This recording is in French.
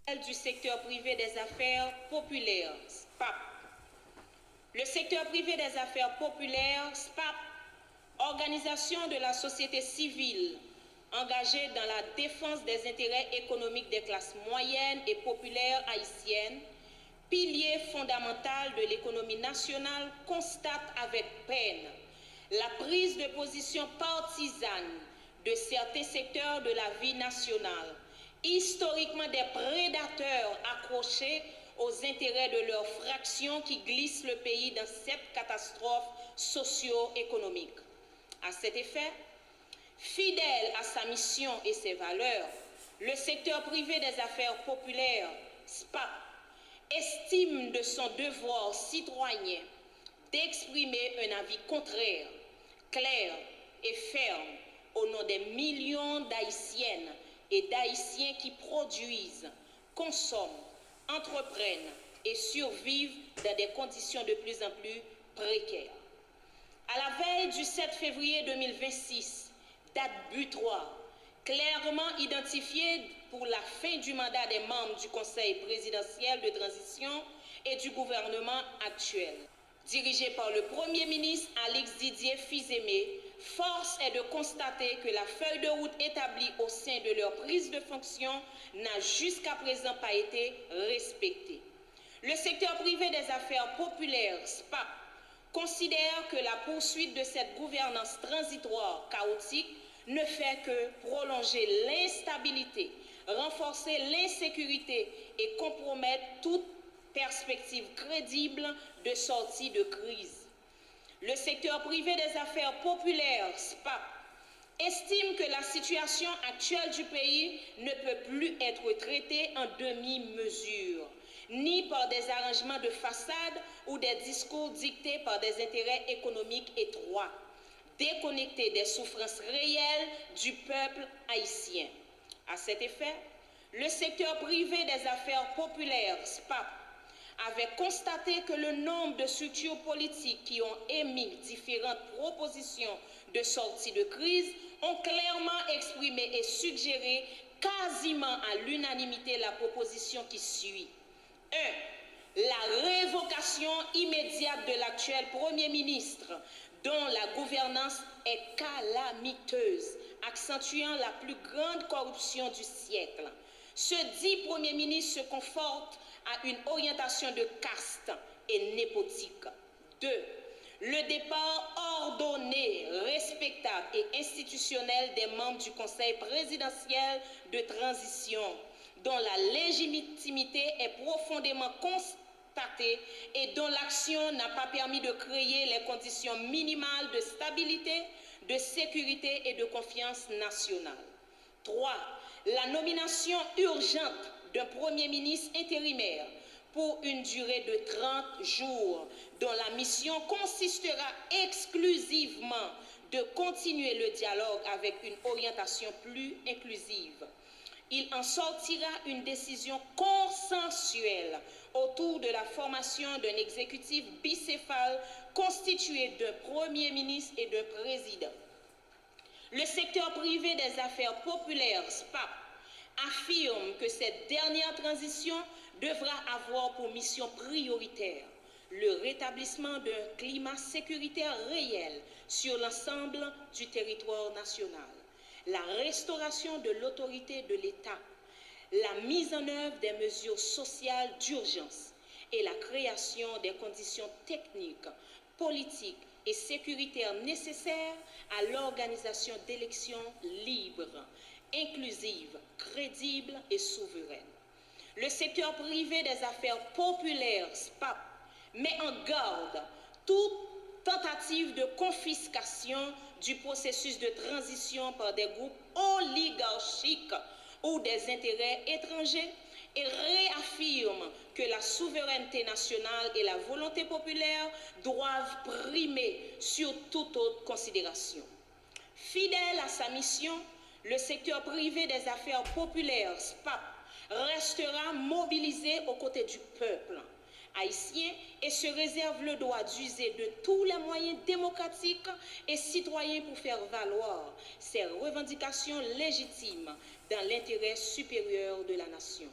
Du secteur privé des affaires populaires, SPAP. Le secteur privé des affaires populaires, SPAP, organisation de la société civile engagée dans la défense des intérêts économiques des classes moyennes et populaires haïtiennes, pilier fondamental de l'économie nationale, constate avec peine la prise de position partisane de certains secteurs de la vie nationale, historiquement des prédateurs accrochés aux intérêts de leurs fractions qui glissent le pays dans cette catastrophe socio-économique. À cet effet, fidèle à sa mission et ses valeurs, le secteur privé des affaires populaires, SPAP, estime de son devoir citoyen d'exprimer un avis contraire, clair et ferme au nom des millions d'Haïtiennes et d'Haïtiens qui produisent, consomment, entreprennent et survivent dans des conditions de plus en plus précaires. À la veille du 7 février 2026, date butoir, clairement identifiée pour la fin du mandat des membres du Conseil présidentiel de transition et du gouvernement actuel. Dirigé par le Premier ministre Alix Didier Fils-Aimé, force est de constater que la feuille de route établie au sein de leur prise de fonction n'a jusqu'à présent pas été respectée. Le secteur privé des affaires populaires, SPAP, considère que la poursuite de cette gouvernance transitoire chaotique ne fait que prolonger l'instabilité, renforcer l'insécurité et compromettre toute perspective crédible de sortie de crise. Le secteur privé des affaires populaires, SPAP, estime que la situation actuelle du pays ne peut plus être traitée en demi-mesure, ni par des arrangements de façade ou des discours dictés par des intérêts économiques étroits, déconnectés des souffrances réelles du peuple haïtien. À cet effet, le secteur privé des affaires populaires, SPAP, avait constaté que le nombre de structures politiques qui ont émis différentes propositions de sortie de crise ont clairement exprimé et suggéré quasiment à l'unanimité la proposition qui suit. 1. La révocation immédiate de l'actuel Premier ministre, dont la gouvernance est calamiteuse, accentuant la plus grande corruption du siècle. Ce dit Premier ministre se conforte à une orientation de caste et népotique. 2. Le départ ordonné, respectable et institutionnel des membres du Conseil présidentiel de transition, dont la légitimité est profondément constatée et dont l'action n'a pas permis de créer les conditions minimales de stabilité, de sécurité et de confiance nationale. 3. La nomination urgente d'un Premier ministre intérimaire pour une durée de 30 jours, dont la mission consistera exclusivement de continuer le dialogue avec une orientation plus inclusive. Il en sortira une décision consensuelle autour de la formation d'un exécutif bicéphale constitué d'un Premier ministre et d'un président. Le secteur privé des affaires populaires, SPAP, affirme que cette dernière transition devra avoir pour mission prioritaire le rétablissement d'un climat sécuritaire réel sur l'ensemble du territoire national, la restauration de l'autorité de l'État, la mise en œuvre des mesures sociales d'urgence et la création des conditions techniques, politiques et sécuritaires nécessaires à l'organisation d'élections libres, inclusives, crédibles et souveraines. Le secteur privé des affaires populaires, SPAP, met en garde toute tentative de confiscation du processus de transition par des groupes oligarchiques ou des intérêts étrangers et réaffirme que la souveraineté nationale et la volonté populaire doivent primer sur toute autre considération. Fidèle à sa mission, le secteur privé des affaires populaires, SPAP, restera mobilisé aux côtés du peuple haïtien et se réserve le droit d'user de tous les moyens démocratiques et citoyens pour faire valoir ses revendications légitimes dans l'intérêt supérieur de la nation.